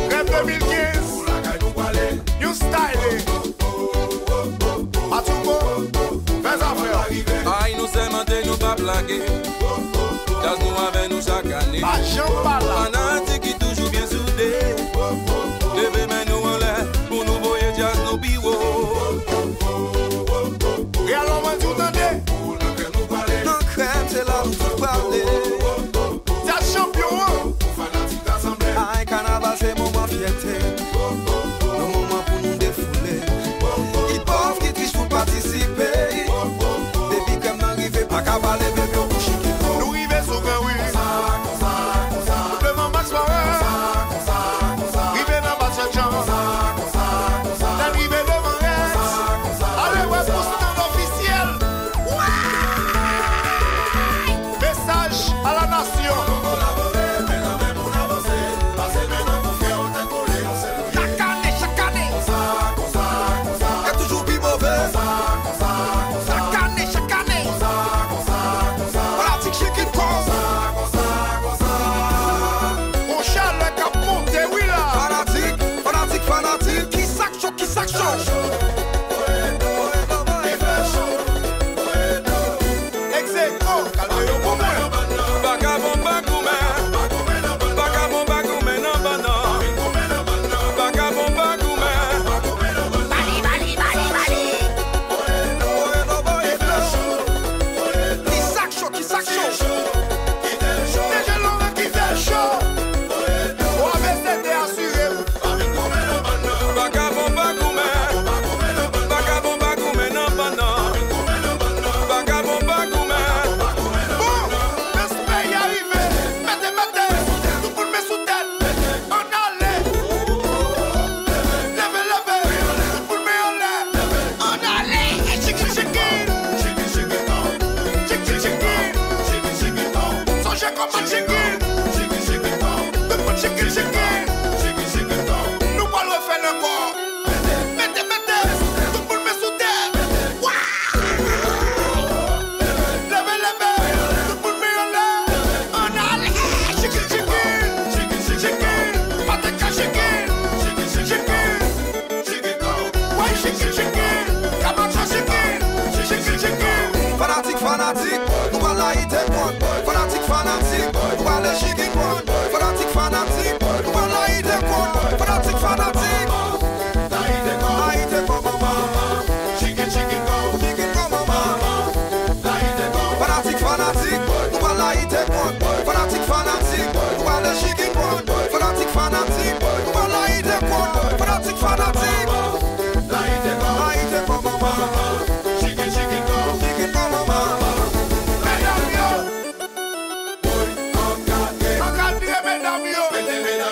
Rêve 2015. New style. Atouko. Fais affaire. Aïe, nous sommes mentés, nous pas blaguer. Jazz nous avec nous chaque année. Ah, Jean Pala. Fanatique qui toujours bien soudé. Levez main nous en l'air pour nous voyer jazz nos biwots. Et alors, moi, tout entendez? Non crème, c'est là où tout parler. Jazz champion. Aïe, carnaval, c'est moment fierté. Le moment pour nous défouler. Qui pauvre, qui triche pour participer. Depuis que m'arrive, pas qu'à parler, bébé, au coucher qui faut. Nous river sous grand oui. Devant Max Power. River dans Bastien Jean. T'as river devant Rex. Allez, ouais, pousse dans l'officiel. Message à la nation. Chaque année. Et toujours plus mauvais. Chaque année. Pratique chic et cause. On chale le cap monté, oui là. Fanatique. Qui sac chaud. Execo, calme-yo pour moi. Vagabond bagoumé, non banan. Vagabond bagoumé. Bali. Qui sac chaud. Déjà l'homme qui fait chaud. On avait été assuré. Vagabond bagoumé, non banan. Vagabond bagoumé. Bon, respect y arrivé. Mettez. Tout le monde met sous tête. On allait. Levez. Tout le monde met en l'air. On allait. Chicken. Songez comme un chicken. Tout le monde chicken. Nous pas le faire encore. Mettez. Tout le monde met sous tête. Levez. Tout le monde met en l'air. On allait. Chicken. Patek chicken. Ouais, chicken. Kamatra chicken. Fanatique, nous allons la hit et point. Fanatique, nous allons les chic et point. Fanatique, nous allons la hit et point. Fanatique. La hit et point, maman. Chicken go, maman. La hit et point. Fanatique, nous allons la hit et point. Fanatique, nous allons les chic et point. Fanatique, nous allons la hit et point. Fanatique. La hit et point, maman. Chicken go, maman. Mesdames yo.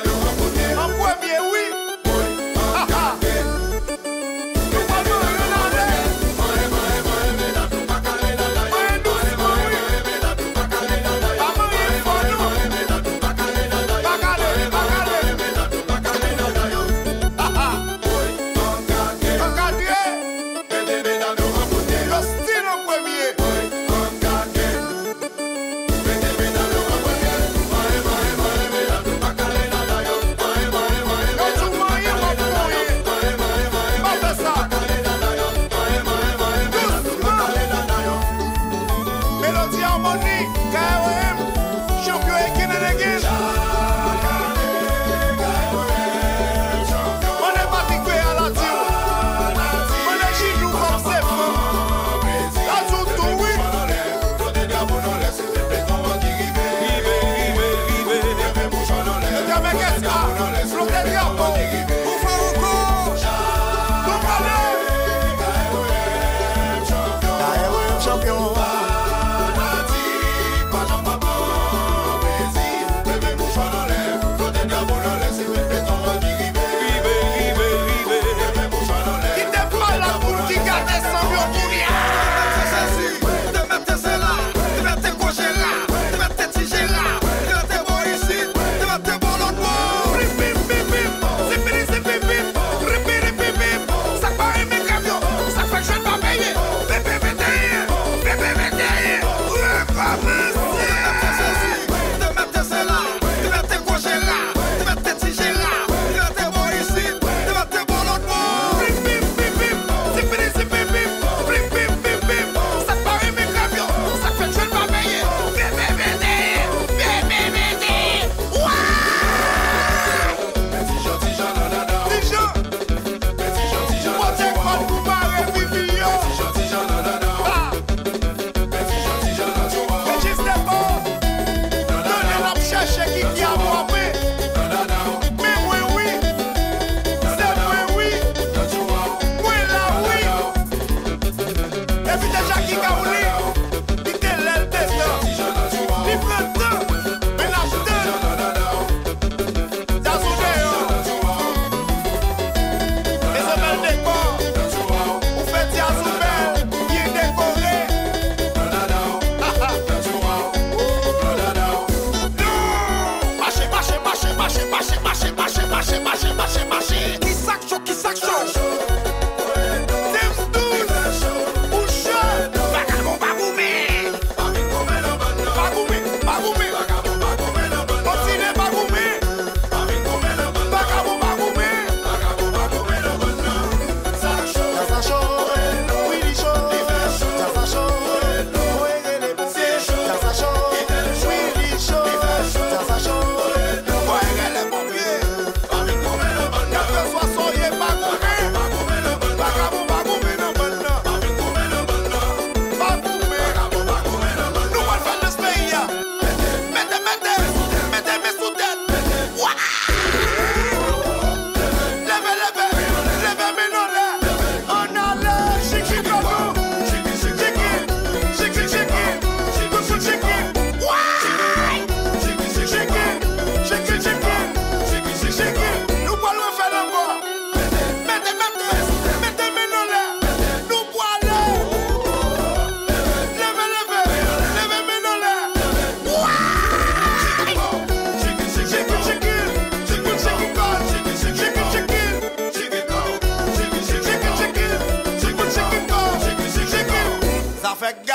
fait